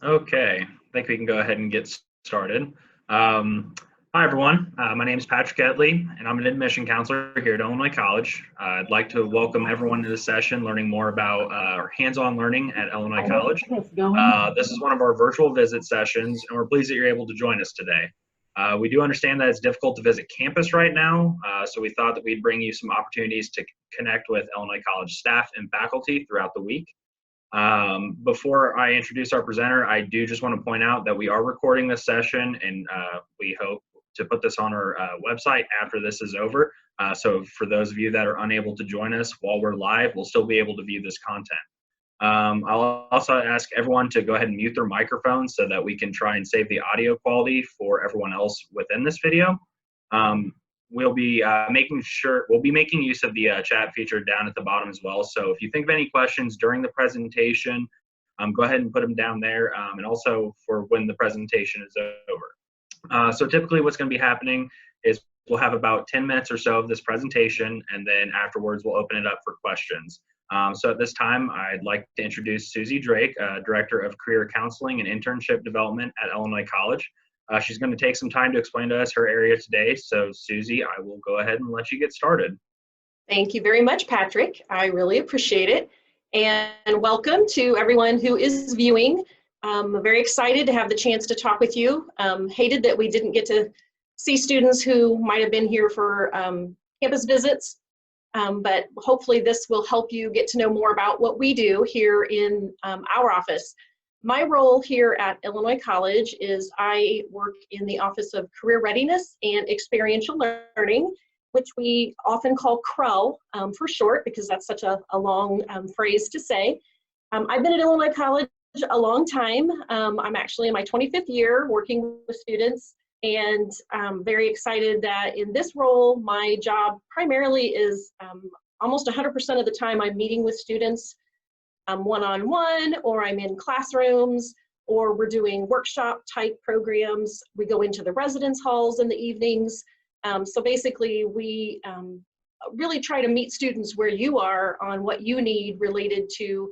Okay, I think we can go ahead and get started. Hi, everyone. My name is Patrick Edley, and I'm an admission counselor here at Illinois College. I'd like to welcome everyone to the session learning more about hands-on learning at Illinois College. This is one of our virtual visit sessions, and we're pleased that you're able to join us today. We do understand that it's difficult to visit campus right now, so we thought that we'd bring you some opportunities to connect with Illinois College staff and faculty throughout the week. Before I introduce our presenter, I do just want to point out that we are recording this session, and we hope to put this on our website after this is over. So for those of you that are unable to join us while we're live, we'll still be able to view this content. I'll also ask everyone to go ahead and mute their microphones so that we can try and save the audio quality for everyone else within this video. We'll be making use of the chat feature down at the bottom as well. So if you think of any questions during the presentation, go ahead and put them down there, and also for when the presentation is over. So typically what's going to be happening is we'll have about 10 minutes or so of this presentation, and then afterwards we'll open it up for questions. So at this time, I'd like to introduce Susie Drake, Director of Career Counseling and Internship Development at Illinois College. She's going to take some time to explain to us her area today. So Susie, I will go ahead and let you get started. Thank you very much, Patrick. I really appreciate it. And welcome to everyone who is viewing. I'm very excited to have the chance to talk with you. Hated that we didn't get to see students who might have been here for campus visits, but hopefully this will help you get to know more about what we do here in our office. My role here at Illinois College is I work in the Office of Career Readiness and Experiential Learning, which we often call CREL for short, because that's such a long phrase to say. I've been at Illinois College a long time. I'm actually in my 25th year working with students, and I'm very excited that in this role, my job primarily is almost 100% of the time I'm meeting with students one-on-one, or I'm in classrooms, or we're doing workshop type programs. We go into the residence halls in the evenings. So basically we really try to meet students where you are on what you need related to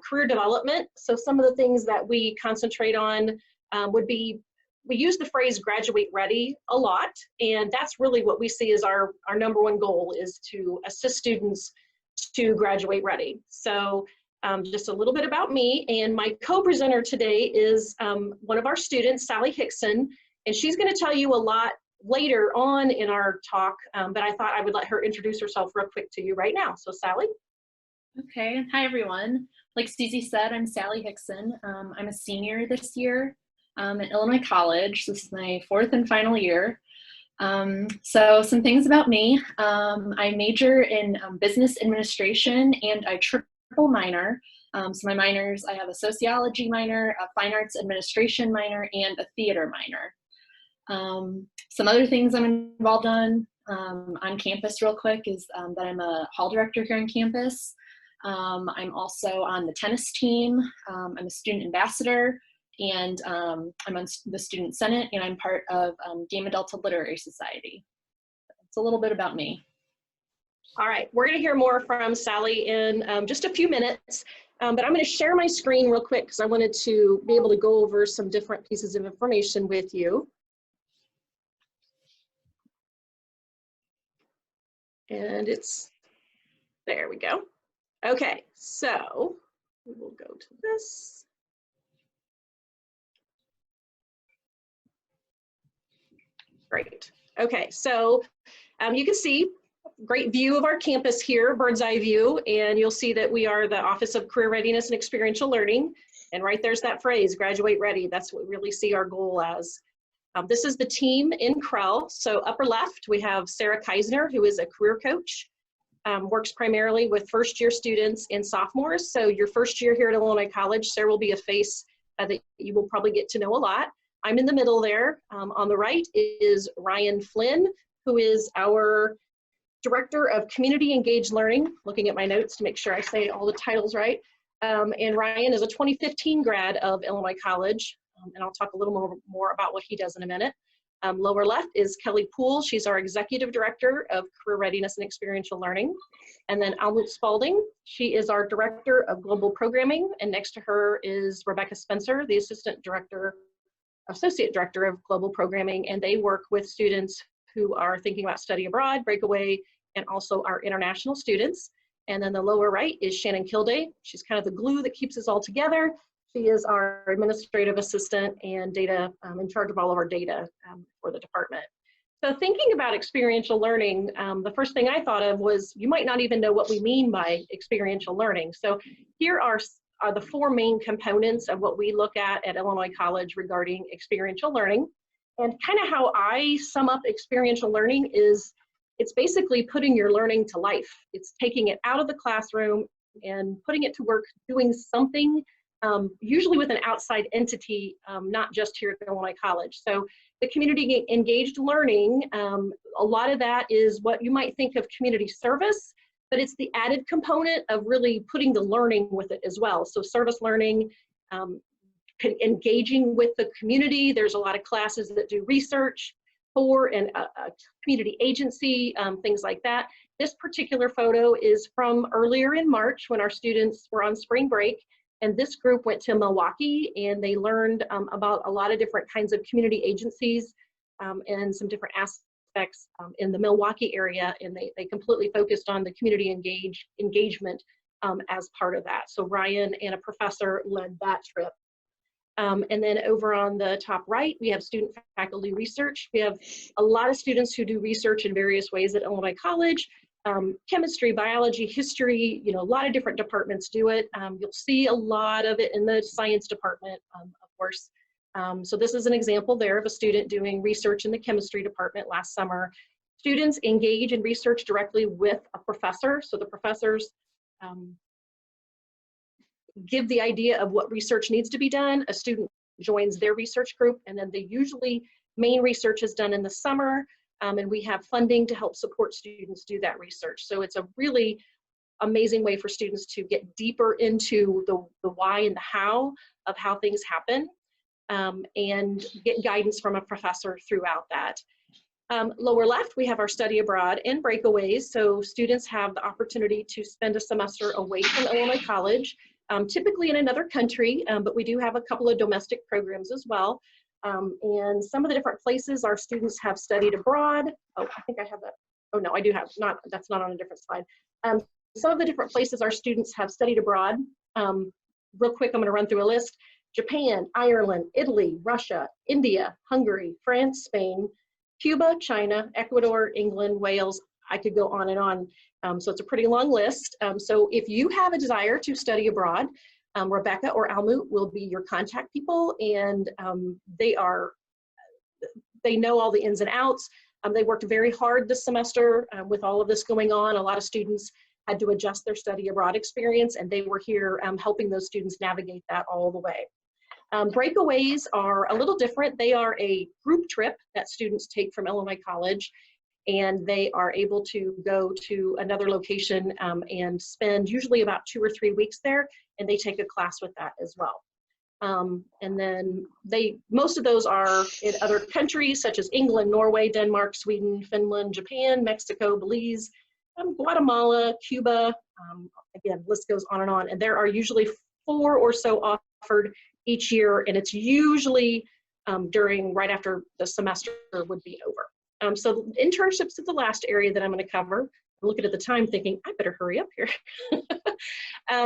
career development. So some of the things that we concentrate on would be, we use the phrase graduate ready a lot, and that's really what we see as our number one goal, is to assist students to graduate ready. So just a little bit about me, and my co-presenter today is one of our students, Sally Hickson, and she's going to tell you a lot later on in our talk, but I thought I would let her introduce herself real quick to you right now. So Sally. Okay, hi everyone. Like Susie said, I'm Sally Hickson. I'm a senior this year at Illinois College. This is my 4th and final year. So some things about me. I major in business administration, and I triple minor. So my minors, I have a sociology minor, a fine arts administration minor, and a theater minor. Some other things I'm involved on campus real quick is that I'm a hall director here on campus. I'm also on the tennis team. I'm a student ambassador, and I'm on the student senate, and I'm part of Gamma Delta Literary Society. It's a little bit about me. All right, we're going to hear more from Sally in just a few minutes, but I'm going to share my screen real quick because I wanted to be able to go over some different pieces of information with you. And there we go. Okay, so we will go to this. Great. Okay, so you can see great view of our campus here, bird's eye view, and you'll see that we are the Office of Career Readiness and Experiential Learning. And right there's that phrase, graduate ready. That's what we really see our goal as. This is the team in CREL. So upper left, we have Sarah Keisner, who is a career coach, works primarily with first-year students and sophomores. So your first year here at Illinois College, Sarah will be a face that you will probably get to know a lot. I'm in the middle there. On the right is Ryan Flynn, who is our Director of Community Engaged Learning, looking at my notes to make sure I say all the titles right. And Ryan is a 2015 grad of Illinois College, and I'll talk a little more about what he does in a minute. Lower left is Kelly Poole. She's our Executive Director of Career Readiness and Experiential Learning. And then Almut Spalding, she is our Director of Global Programming. And next to her is Rebecca Spencer, the Associate Director of Global Programming. And they work with students who are thinking about study abroad, breakaway, and also our international students. And then the lower right is Shannon Kilday. She's kind of the glue that keeps us all together. She is our administrative assistant and data in charge of all of our data for the department. So thinking about experiential learning, the first thing I thought of was you might not even know what we mean by experiential learning. So here are the four main components of what we look at Illinois College regarding experiential learning. And kind of how I sum up experiential learning is it's basically putting your learning to life. It's taking it out of the classroom and putting it to work, doing something, usually with an outside entity, not just here at Illinois College. So the community engaged learning, a lot of that is what you might think of community service, but it's the added component of really putting the learning with it as well. So service learning, engaging with the community. There's a lot of classes that do research for a community agency, things like that. This particular photo is from earlier in March when our students were on spring break, and this group went to Milwaukee and they learned about a lot of different kinds of community agencies and some different aspects in the Milwaukee area, and they completely focused on the community engagement as part of that. So Ryan and a professor led that trip. And then over on the top right, we have student faculty research. We have a lot of students who do research in various ways at Illinois College. Chemistry, biology, history, a lot of different departments do it. You'll see a lot of it in the science department, of course. So this is an example there of a student doing research in the chemistry department last summer. Students engage in research directly with a professor. So the professors give the idea of what research needs to be done. A student joins their research group, and then main research is done in the summer, and we have funding to help support students do that research. So it's a really amazing way for students to get deeper into the why and the how of how things happen, and get guidance from a professor throughout that. Lower left, we have our study abroad and breakaways. So students have the opportunity to spend a semester away from Illinois College, typically in another country, but we do have a couple of domestic programs as well. And some of the different places our students have studied abroad. Oh, I think I have that. Oh no, I do have, that's not on a different slide. Some of the different places our students have studied abroad. Real quick, I'm gonna run through a list. Japan, Ireland, Italy, Russia, India, Hungary, France, Spain, Cuba, China, Ecuador, England, Wales. I could go on and on. So it's a pretty long list. So if you have a desire to study abroad, Rebecca or Almut will be your contact people, and they know all the ins and outs. They worked very hard this semester with all of this going on. A lot of students had to adjust their study abroad experience, and they were here helping those students navigate that all the way. Breakaways are a little different. They are a group trip that students take from Illinois College, and they are able to go to another location and spend usually about 2 or 3 weeks there, and they take a class with that as well. And then most of those are in other countries such as England, Norway, Denmark, Sweden, Finland, Japan, Mexico, Belize, Guatemala, Cuba. Again, list goes on, and there are usually 4 or so offered each year, and it's usually right after the semester would be over. So internships is the last area that I'm going to cover. I'm looking at the time thinking, I better hurry up here.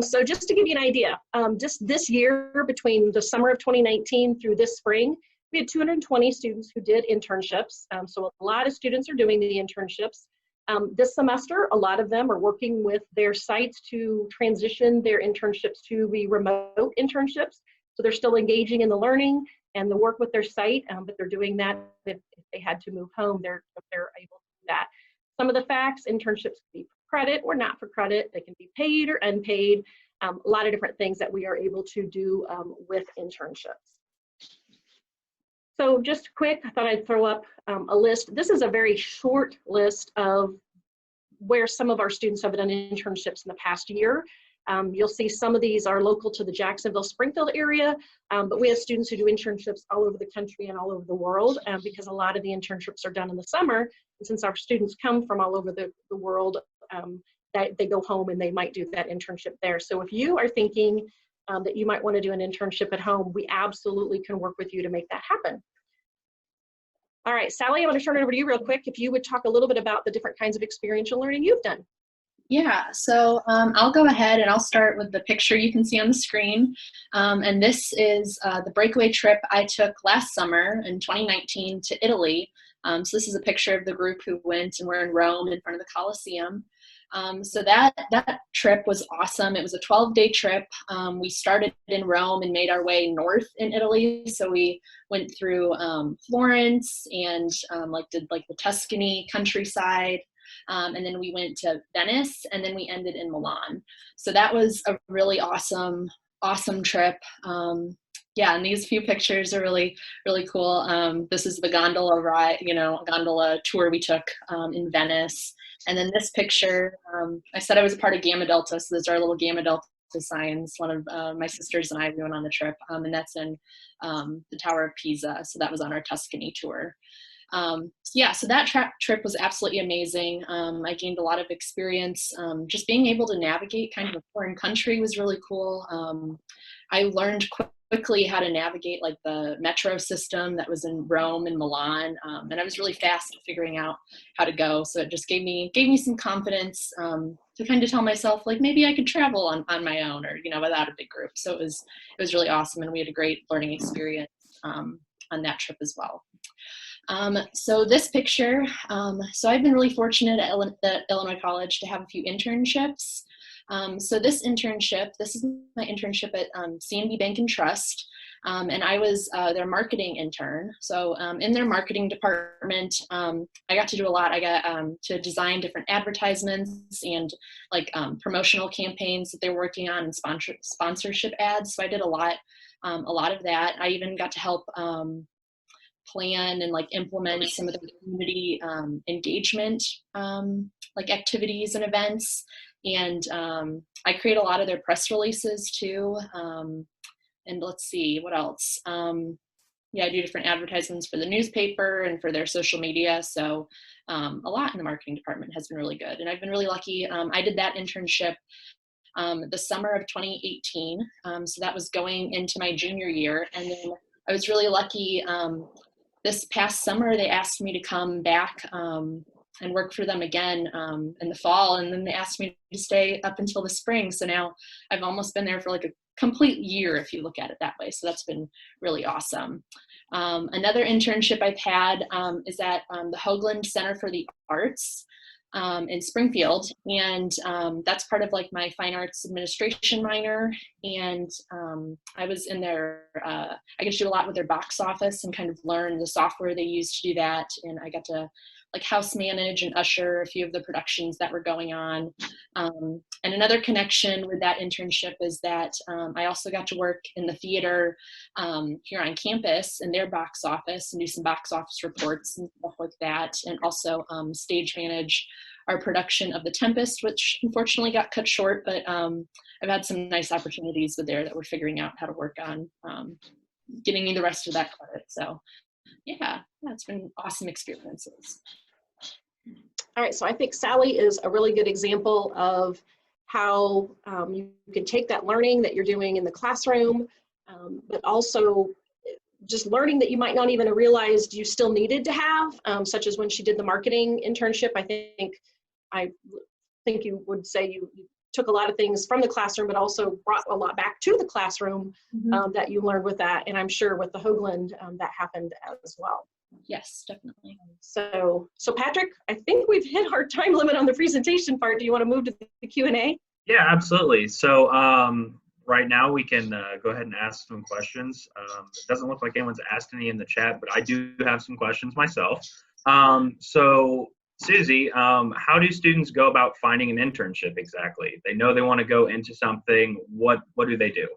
So just to give you an idea, just this year, between the summer of 2019 through this spring, we had 220 students who did internships. So a lot of students are doing the internships. This semester, a lot of them are working with their sites to transition their internships to be remote internships. So they're still engaging in the learning and the work with their site, but they're doing that if they had to move home, they're able to do that. Some of the facts, internships can be for credit or not for credit. They can be paid or unpaid. A lot of different things that we are able to do with internships. So just quick, I thought I'd throw up a list. This is a very short list of where some of our students have done internships in the past year. You'll see some of these are local to the Jacksonville, Springfield area, but we have students who do internships all over the country and all over the world, because a lot of the internships are done in the summer. And since our students come from all over the world, they go home and they might do that internship there. So if you are thinking that you might want to do an internship at home, we absolutely can work with you to make that happen. All right, Sally, I want to turn it over to you real quick. If you would talk a little bit about the different kinds of experiential learning you've done. Yeah, so I'll go ahead and I'll start with the picture you can see on the screen. And this is the breakaway trip I took last summer in 2019 to Italy. So this is a picture of the group who went, and we're in Rome in front of the Colosseum. So that trip was awesome. It was a 12-day trip. We started in Rome and made our way north in Italy. So we went through Florence and did the Tuscany countryside. And then we went to Venice, and then we ended in Milan. So that was a really awesome trip. Yeah, and these few pictures are really, really cool. This is the gondola ride, gondola tour we took in Venice. And then this picture, I said I was a part of Gamma Delta, so those are little Gamma Delta signs. One of my sisters and I, we went on the trip, and that's in the Tower of Pisa. So that was on our Tuscany tour. So that trip was absolutely amazing. I gained a lot of experience. Just being able to navigate kind of a foreign country was really cool. I learned quickly how to navigate the metro system that was in Rome and Milan, and I was really fast at figuring out how to go. So it just gave me some confidence to kind of tell myself maybe I could travel on my own, or without a big group. So it was really awesome, and we had a great learning experience on that trip as well. So this picture, so I've been really fortunate at Illinois College to have a few internships. So this is my internship at C&B Bank and Trust, and I was their marketing intern. So in their marketing department, I got to do a lot. I got to design different advertisements and promotional campaigns that they're working on, and sponsorship ads. So I did a lot of that. I even got to help plan and implement some of the community engagement activities and events. And I create a lot of their press releases too. And let's see, what else? I do different advertisements for the newspaper and for their social media. So a lot in the marketing department has been really good. And I've been really lucky. I did that internship the summer of 2018. So that was going into my junior year. And then I was really lucky. This past summer, they asked me to come back and work for them again in the fall. And then they asked me to stay up until the spring. So now I've almost been there for a complete year, if you look at it that way. So that's been really awesome. Another internship I've had is at the Hoagland Center for the Arts in Springfield. And that's part of my fine arts administration minor. And I was in their, I got to do a lot with their box office and kind of learn the software they use to do that. And I got to house manage and usher a few of the productions that were going on. And another connection with that internship is that I also got to work in the theater here on campus in their box office and do some box office reports and stuff like that. And also stage manage our production of The Tempest, which unfortunately got cut short, but I've had some nice opportunities with there that we're figuring out how to work on getting me the rest of that credit. So yeah, it's been awesome experiences. All right, so I think Sally is a really good example of how you can take that learning that you're doing in the classroom, but also just learning that you might not even have realized you still needed to have, such as when she did the marketing internship. I think you would say you took a lot of things from the classroom, but also brought a lot back to the classroom that you learned with that. And I'm sure with the Hoagland that happened as well. Yes, definitely. So Patrick, I think we've hit our time limit on the presentation part. Do you want to move to the Q&A? Yeah, absolutely. So right now we can go ahead and ask some questions. It doesn't look like anyone's asked any in the chat, but I do have some questions myself. So Susie, how do students go about finding an internship exactly? They know they want to go into something. What do they do?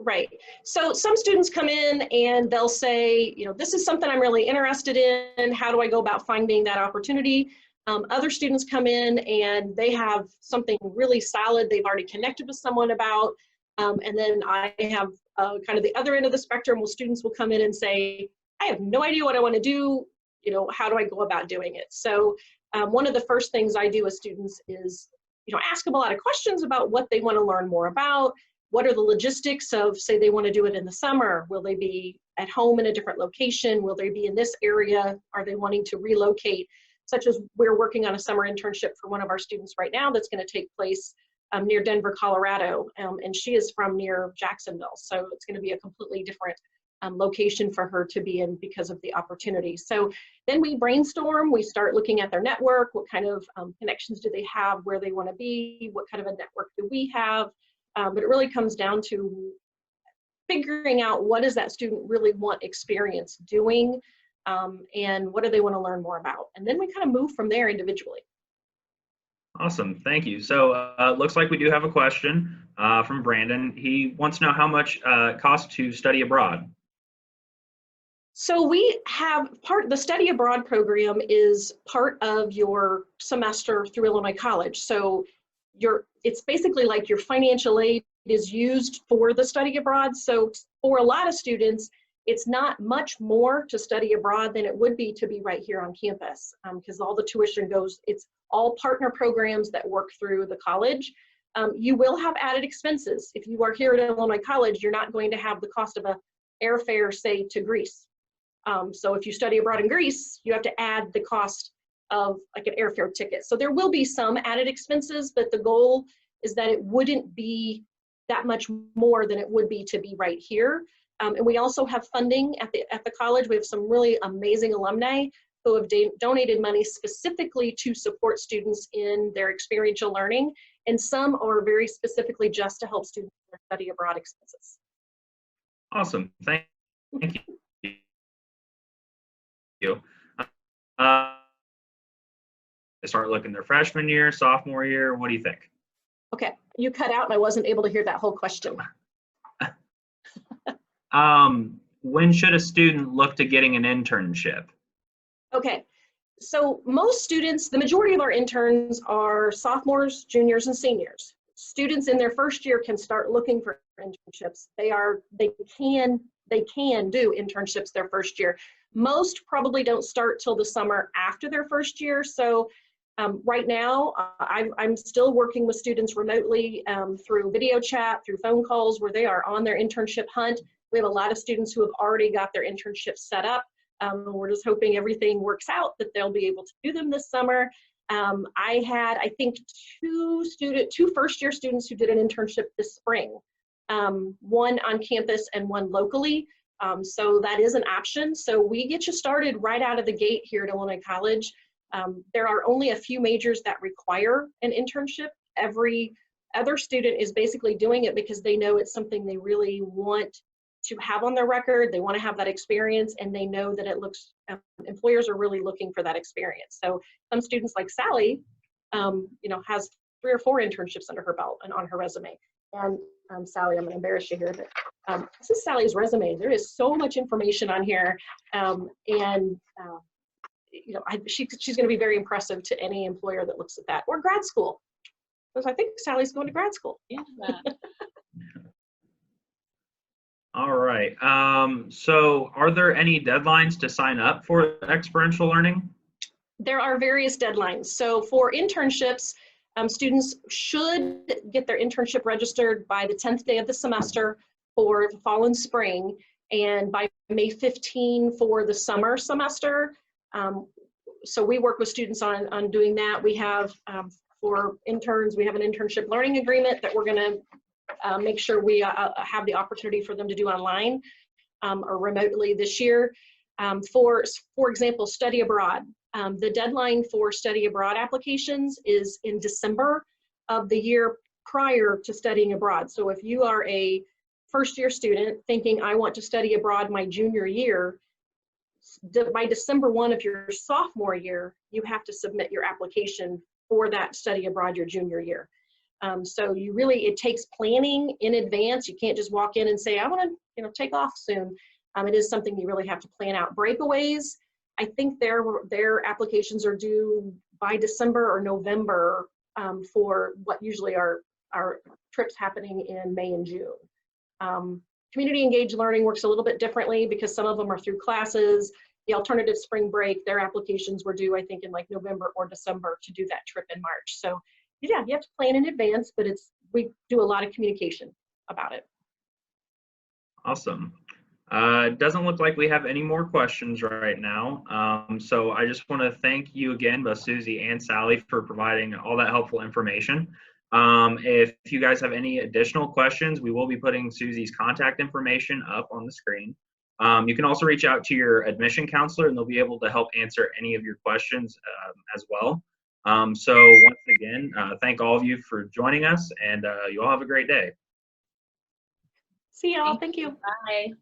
Right. So some students come in and they'll say, this is something I'm really interested in. How do I go about finding that opportunity? Other students come in and they have something really solid they've already connected with someone about. And then I have kind of the other end of the spectrum where students will come in and say, I have no idea what I want to do. You know, how do I go about doing it? So one of the first things I do with students is, you know, ask them a lot of questions about what they want to learn more about. What are the logistics of, say they want to do it in the summer? Will they be at home in a different location? Will they be in this area? Are they wanting to relocate? Such as we're working on a summer internship for one of our students right now that's going to take place near Denver, Colorado. And she is from near Jacksonville. So it's going to be a completely different location for her to be in because of the opportunity. So then we brainstorm, we start looking at their network, what kind of connections do they have, where they want to be, what kind of a network do we have, but it really comes down to figuring out what does that student really want experience doing, and what do they want to learn more about, and then we kind of move from there individually. Awesome, thank you. So looks like we do have a question from Brandon. He wants to know how much it costs to study abroad. So we have the study abroad program is part of your semester through Illinois College. So it's basically like your financial aid is used for the study abroad. So for a lot of students, it's not much more to study abroad than it would be to be right here on campus, because all the tuition goes, it's all partner programs that work through the college. You will have added expenses. If you are here at Illinois College, you're not going to have the cost of a airfare, say, to Greece. So if you study abroad in Greece, you have to add the cost of like an airfare ticket. So there will be some added expenses, but the goal is that it wouldn't be that much more than it would be to be right here. And we also have funding at the college. We have some really amazing alumni who have donated money specifically to support students in their experiential learning, and some are very specifically just to help students with their study abroad expenses. Awesome, thank you. They start looking their freshman year, sophomore year, what do you think? Okay, you cut out and I wasn't able to hear that whole question. When should a student look to getting an internship? Okay, so most students, the majority of our interns are sophomores, juniors, and seniors. Students in their first year can start looking for internships. They can do internships their first year. Most probably don't start till the summer after their first year. So right now, I'm still working with students remotely through video chat, through phone calls, where they are on their internship hunt. We have a lot of students who have already got their internships set up. We're just hoping everything works out, that they'll be able to do them this summer. I had, I think, two first-year students who did an internship this spring, one on campus and one locally. So that is an option. So we get you started right out of the gate here at Illinois College. There are only a few majors that require an internship. Every other student is basically doing it because they know it's something they really want to have on their record. They want to have that experience, and they know that it looks, employers are really looking for that experience. So some students like Sally, has 3 or 4 internships under her belt and on her resume. And Sally, I'm going to embarrass you here, but this is Sally's resume. There is so much information on here, she's going to be very impressive to any employer that looks at that, or grad school. Because I think Sally's going to grad school. Yeah. All right. So are there any deadlines to sign up for experiential learning? There are various deadlines. So for internships, students should get their internship registered by the 10th day of the semester for the fall and spring, and by May 15 for the summer semester. So we work with students on doing that. We have, for interns, we have an internship learning agreement that we're going to make sure we have the opportunity for them to do online or remotely this year. For example, study abroad. The deadline for study abroad applications is in December of the year prior to studying abroad. So if you are a first-year student thinking, I want to study abroad my junior year, by December 1 of your sophomore year, you have to submit your application for that study abroad your junior year. So it takes planning in advance. You can't just walk in and say, I want to, take off soon. It is something you really have to plan out. Breakaways, I think their applications are due by December or November for what usually are trips happening in May and June. Community engaged learning works a little bit differently because some of them are through classes. The alternative spring break, their applications were due, I think, in like November or December to do that trip in March. So yeah, you have to plan in advance, but we do a lot of communication about it. Awesome. It doesn't look like we have any more questions right now. So I just want to thank you again, both Susie and Sally, for providing all that helpful information. If you guys have any additional questions, we will be putting Susie's contact information up on the screen. You can also reach out to your admission counselor and they'll be able to help answer any of your questions as well. So once again, thank all of you for joining us, and you all have a great day. See y'all. Thank you. Bye.